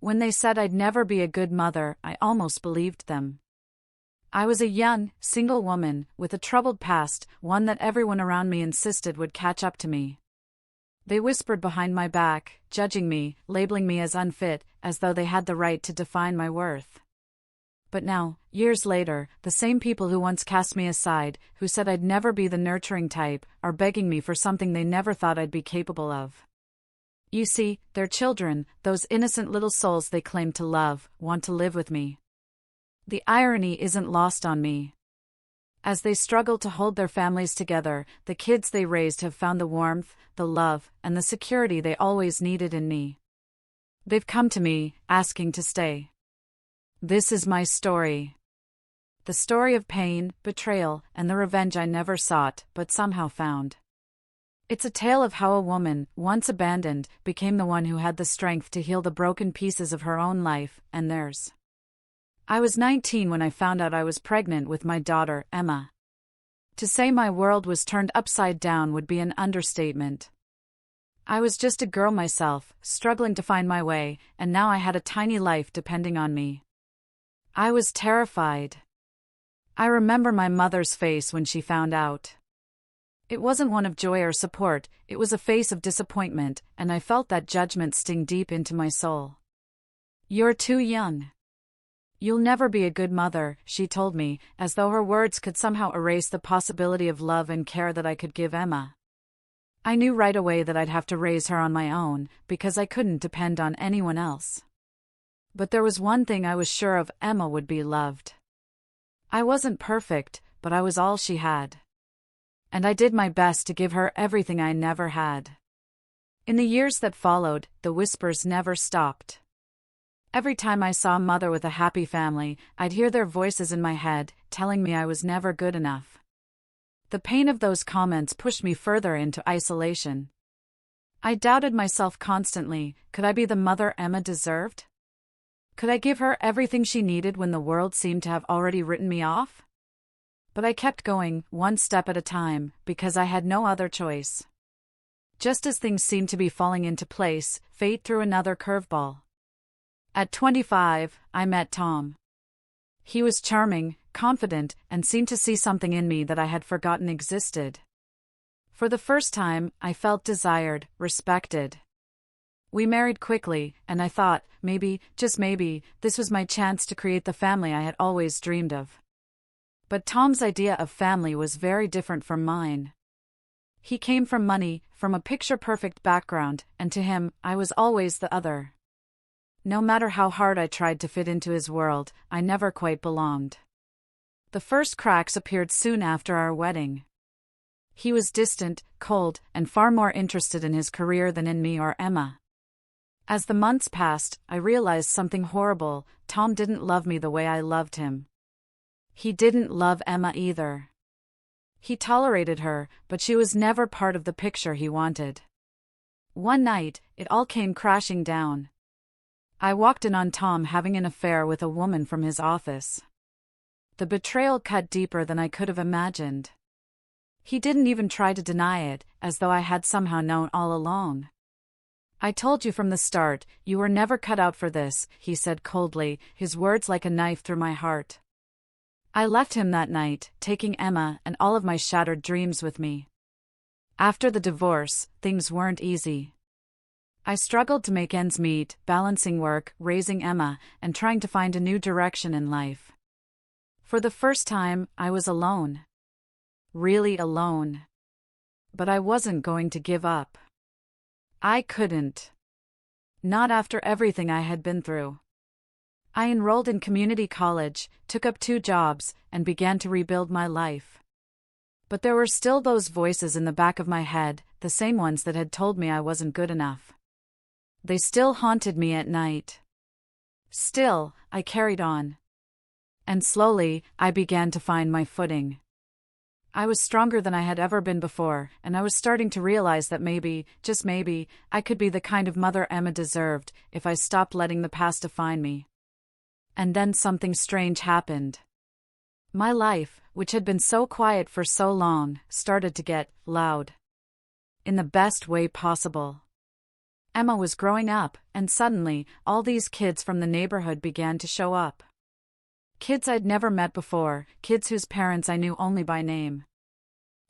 When they said I'd never be a good mother, I almost believed them. I was a young, single woman, with a troubled past, one that everyone around me insisted would catch up to me. They whispered behind my back, judging me, labeling me as unfit, as though they had the right to define my worth. But now, years later, the same people who once cast me aside, who said I'd never be the nurturing type, are begging me for something they never thought I'd be capable of. You see, their children, those innocent little souls they claim to love, want to live with me. The irony isn't lost on me. As they struggle to hold their families together, the kids they raised have found the warmth, the love, and the security they always needed in me. They've come to me, asking to stay. This is my story. The story of pain, betrayal, and the revenge I never sought, but somehow found. It's a tale of how a woman, once abandoned, became the one who had the strength to heal the broken pieces of her own life, and theirs. I was 19 when I found out I was pregnant with my daughter, Emma. To say my world was turned upside down would be an understatement. I was just a girl myself, struggling to find my way, and now I had a tiny life depending on me. I was terrified. I remember my mother's face when she found out. It wasn't one of joy or support, it was a face of disappointment, and I felt that judgment sting deep into my soul. "You're too young. You'll never be a good mother," she told me, as though her words could somehow erase the possibility of love and care that I could give Emma. I knew right away that I'd have to raise her on my own, because I couldn't depend on anyone else. But there was one thing I was sure of: Emma would be loved. I wasn't perfect, but I was all she had. And I did my best to give her everything I never had. In the years that followed, the whispers never stopped. Every time I saw a mother with a happy family, I'd hear their voices in my head, telling me I was never good enough. The pain of those comments pushed me further into isolation. I doubted myself constantly. Could I be the mother Emma deserved? Could I give her everything she needed when the world seemed to have already written me off? But I kept going, one step at a time, because I had no other choice. Just as things seemed to be falling into place, fate threw another curveball. At 25, I met Tom. He was charming, confident, and seemed to see something in me that I had forgotten existed. For the first time, I felt desired, respected. We married quickly, and I thought, maybe, just maybe, this was my chance to create the family I had always dreamed of. But Tom's idea of family was very different from mine. He came from money, from a picture-perfect background, and to him, I was always the other. No matter how hard I tried to fit into his world, I never quite belonged. The first cracks appeared soon after our wedding. He was distant, cold, and far more interested in his career than in me or Emma. As the months passed, I realized something horrible: Tom didn't love me the way I loved him. He didn't love Emma either. He tolerated her, but she was never part of the picture he wanted. One night, it all came crashing down. I walked in on Tom having an affair with a woman from his office. The betrayal cut deeper than I could have imagined. He didn't even try to deny it, as though I had somehow known all along. "I told you from the start, you were never cut out for this," he said coldly, his words like a knife through my heart. I left him that night, taking Emma and all of my shattered dreams with me. After the divorce, things weren't easy. I struggled to make ends meet, balancing work, raising Emma, and trying to find a new direction in life. For the first time, I was alone. Really alone. But I wasn't going to give up. I couldn't. Not after everything I had been through. I enrolled in community college, took up 2 jobs, and began to rebuild my life. But there were still those voices in the back of my head, the same ones that had told me I wasn't good enough. They still haunted me at night. Still, I carried on. And slowly, I began to find my footing. I was stronger than I had ever been before, and I was starting to realize that maybe, just maybe, I could be the kind of mother Emma deserved, if I stopped letting the past define me. And then something strange happened. My life, which had been so quiet for so long, started to get loud. In the best way possible. Emma was growing up, and suddenly, all these kids from the neighborhood began to show up. Kids I'd never met before, kids whose parents I knew only by name.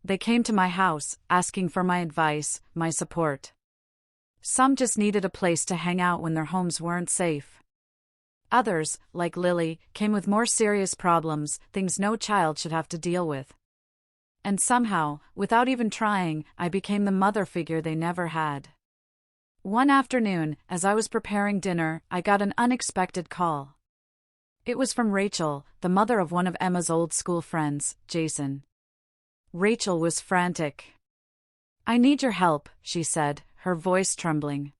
They came to my house, asking for my advice, my support. Some just needed a place to hang out when their homes weren't safe. Others, like Lily, came with more serious problems, things no child should have to deal with. And somehow, without even trying, I became the mother figure they never had. One afternoon, as I was preparing dinner, I got an unexpected call. It was from Rachel, the mother of one of Emma's old school friends, Jason. Rachel was frantic. "I need your help," she said, her voice trembling.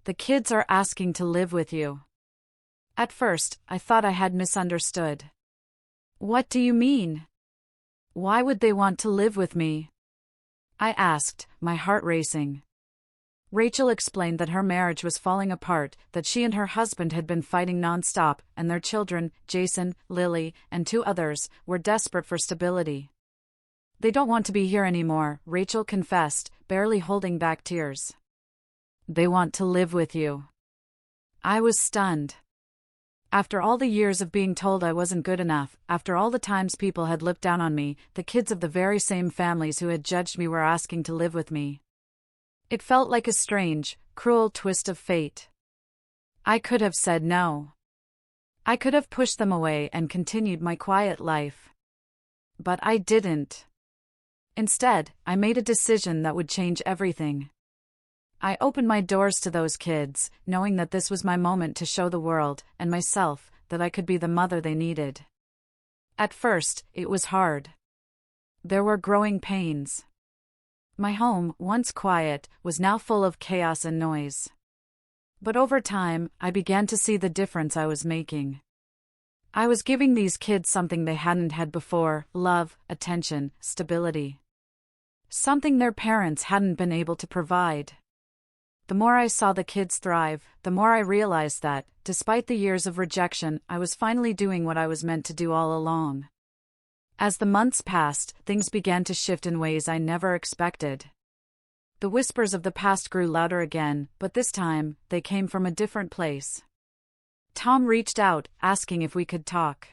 "The kids are asking to live with you." At first, I thought I had misunderstood. "What do you mean? Why would they want to live with me?" I asked, my heart racing. Rachel explained that her marriage was falling apart, that she and her husband had been fighting nonstop, and their children, Jason, Lily, and 2 others, were desperate for stability. "They don't want to be here anymore," Rachel confessed, barely holding back tears. "They want to live with you." I was stunned. After all the years of being told I wasn't good enough, after all the times people had looked down on me, the kids of the very same families who had judged me were asking to live with me. It felt like a strange, cruel twist of fate. I could have said no. I could have pushed them away and continued my quiet life. But I didn't. Instead, I made a decision that would change everything. I opened my doors to those kids, knowing that this was my moment to show the world, and myself, that I could be the mother they needed. At first, it was hard. There were growing pains. My home, once quiet, was now full of chaos and noise. But over time, I began to see the difference I was making. I was giving these kids something they hadn't had before: love, attention, stability. Something their parents hadn't been able to provide. The more I saw the kids thrive, the more I realized that, despite the years of rejection, I was finally doing what I was meant to do all along. As the months passed, things began to shift in ways I never expected. The whispers of the past grew louder again, but this time, they came from a different place. Tom reached out, asking if we could talk.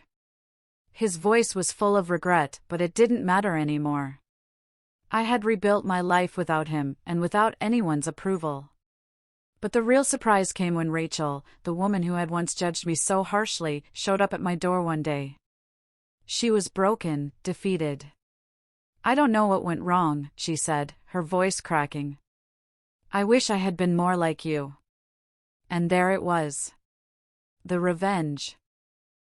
His voice was full of regret, but it didn't matter anymore. I had rebuilt my life without him, and without anyone's approval. But the real surprise came when Rachel, the woman who had once judged me so harshly, showed up at my door one day. She was broken, defeated. "I don't know what went wrong," she said, her voice cracking. "I wish I had been more like you." And there it was. The revenge.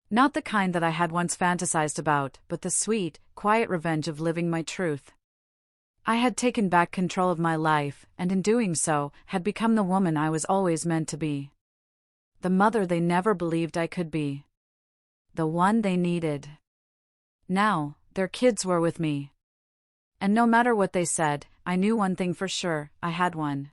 Not the kind that I had once fantasized about, but the sweet, quiet revenge of living my truth. I had taken back control of my life, and in doing so, had become the woman I was always meant to be. The mother they never believed I could be. The one they needed. Now, their kids were with me. And no matter what they said, I knew one thing for sure: I had one.